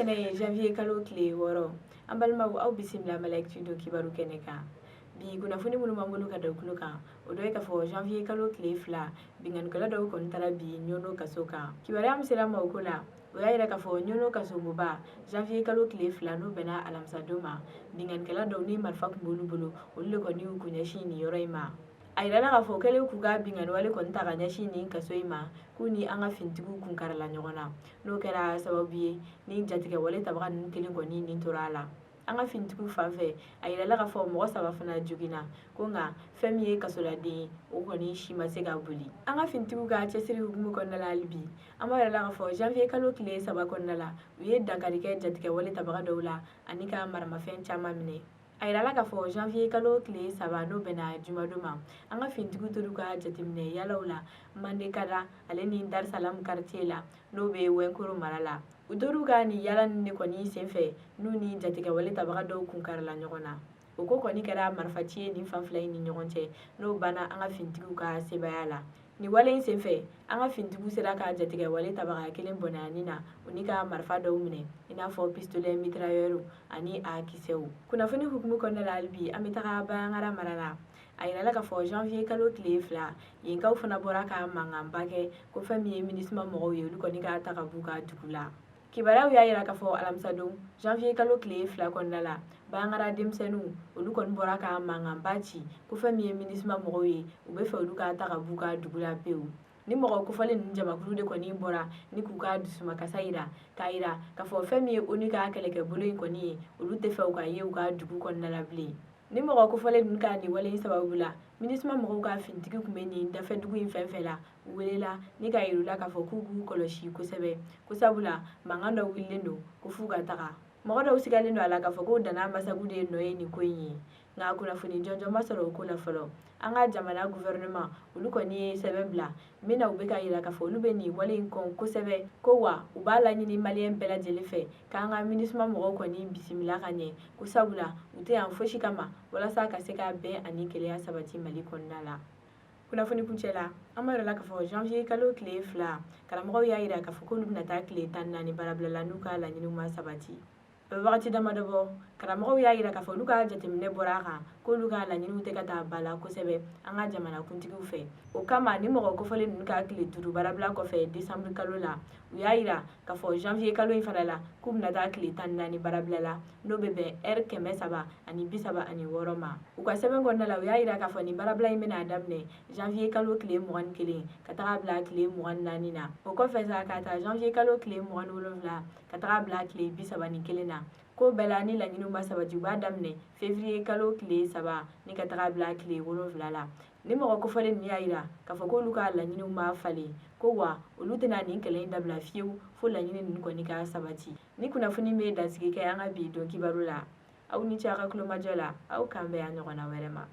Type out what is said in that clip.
kene janvier kalo tile 6 an balimaw aw bisimila Malek Tudo kibaru kɛnɛ kan bi kunnafoni minnu b'an bolo ka da kulo kan o dɔ ye k'a fɔ janvier kalo tile 2 binganikɛla dɔw kɔni taara bi ɲɔno kaso kan kibaruya min sera ma o ko la o y'a yira k'a fɔ ɲɔno kasogoba janvier kalo tile 2 n'o bɛnna alamisadon ma binganikɛla dɔw ni marifa tun b'olu bolo olu de kɔni y'u kun ɲɛsin nin yɔrɔ in ma a yirala k'a fɔ kɛlen k'u ka binganiwale kɔni ta ka ɲɛsin nin kaso in ma k'u ni an ka finitigiw kun karila ɲɔgɔn na n'o kɛra sababu ye ni jatigɛwale tabaga ninnu kelen kɔni nin tora a la an ka finitigiw fan fɛ a yirala k'a fɔ mɔgɔ 3 fana joginna ko nka fɛn min ye kasoladen ye o kɔni si ma se ka boli an ka finitigiw ka cɛsiri hukumu kɔnɔna la hali bi an b'a yirala k'a fɔ janvier kalo tile 3 kɔnɔna la u ye dankari kɛ jatigɛwale tabaga dɔw la ani ka maramafɛn caman minɛ a yirala k'a fɔ janvier kalo tile 3 n'o bɛnna jumadon ma an ka finitigiw t'olu ka jateminɛ yalaw la mandekada ale ni darisalamu quartier la n'o bɛ wɛnkoro mara la u tor'u ka nin yala nin de kɔni senfɛ n'u ni jatigɛwale tabaga dɔw kun karila ɲɔgɔn na o ko kɔni kɛra marifaci ye nin fan fila in ni ɲɔgɔn cɛ n'o banna an ka finitigiw ka sebaaya la nin wale in senfɛ an ka finitigiw sera ka jatigɛwale tabaga kelen bɔnɛani na u ni ka marifa dɔw minɛ i n'a fɔ pistolet mitrailleur ani a kisɛw kunnafoni hukumu kɔnɔna la hali bi an bɛ taga Bayaŋara mara la a yirala k'a fɔ janvier kalo tile 2 yenkaw fana bɔra ka mankanba kɛ ko fɛn min ye MINUSMA mɔgɔw ye olu kɔni ka ta ka b'u ka dugu la kibaruyaw y'a yira k'a fɔ alamisadon janvier kalo tile 2 kɔnɔna la Bayaŋara denmisɛnninw olu kɔni bɔra ka mankanba ci ko fɛn min ye MINUSMA mɔgɔw ye u bɛ fɛ olu ka ta ka b'u ka dugu la pewu ni mɔgɔ kofɔlen ninnu jamakulu de kɔni bɔra ni k'u ka dusumakasa yira k'a yira k'a fɔ fɛn min ye ONU ka kɛlɛkɛbolo in kɔni ye olu tɛ fɛ u ka ye u ka dugu kɔnɔna la bilen ni mɔgɔ kofɔlen ninnu ka nin wale in sababu la MINUSMA mɔgɔw ka finitigi tun bɛ nin dafɛdugu in fɛn fɛn la u welela ni ka yir'u la k'a fɔ k'u k'u kɔlɔsi kosɛbɛ ko sabula mankan dɔ wililen don ko f'u ka taga mɔgɔ dɔw sigalen don a la k'a fɔ ko Dana Masagu de nɔ ye nin ko in ye nka kunnafoni jɔnjɔn ma sɔrɔ o ko la fɔlɔ an ka jamana gouvernement olu kɔni ye sɛbɛn bila min na u bɛ ka yira k'a fɔ olu bɛ nin wale in kɔn kosɛbɛ ko wa u b'a laɲini maliyɛn bɛɛ lajɛlen fɛ k'an ka MINUSMA mɔgɔw kɔni bisimila ka ɲɛ ko sabula u tɛ yan fosi kama walasa ka se ka bɛn ani kelenya sabati Mali kɔnɔna la kunnafoni kuncɛ la an b'a yirala k'a fɔ janvier kalo tile 2 karamɔgɔw y'a yira k'a fɔ k'olu bɛna taa tile 14 baarabila la n'u ka laɲiniw ma sabati a bɛ wagati damadɔ bɔ karamɔgɔw y'a yira k'a fɔ olu ka jateminɛ bɔra a kan k'olu ka laɲiniw tɛ ka taa ba la kosɛbɛ an ka jamanakuntigiw fɛ o kama ni mɔgɔ kofɔlen ninnu ka tile 5 baarabila kɔfɛ décembre kalo la u y'a yira k'a fɔ janvier kalo in fana la k'u bɛna taa tile 14 baarabila la n'o bɛ bɛn heure 336 ma u ka sɛbɛn kɔnɔna la u y'a yira k'a fɔ nin baarabila in bɛna daminɛ janvier kalo tile 21 ka taga bila tile 24 na o kɔfɛ sa ka taa janvier kalo tile 27 ka taga bila tile 31 na ko bɛɛ la ni laɲiniw ma sabati u b'a daminɛ février kalo tile 3 ni ka taga bila tile 7 la ni mɔgɔ kofɔlen ninnu y'a yira k'a fɔ k'olu ka laɲiniw ma falen ko wa olu tɛna nin kɛlɛ in dabila fiyewu fo laɲini ninnu kɔni ka sabati ni kunnafoni bɛ dansigi kɛ an ka bi don kibaru la aw ni ce aw ka tulomajɔ la aw k'an bɛn a ɲɔgɔnna wɛrɛ ma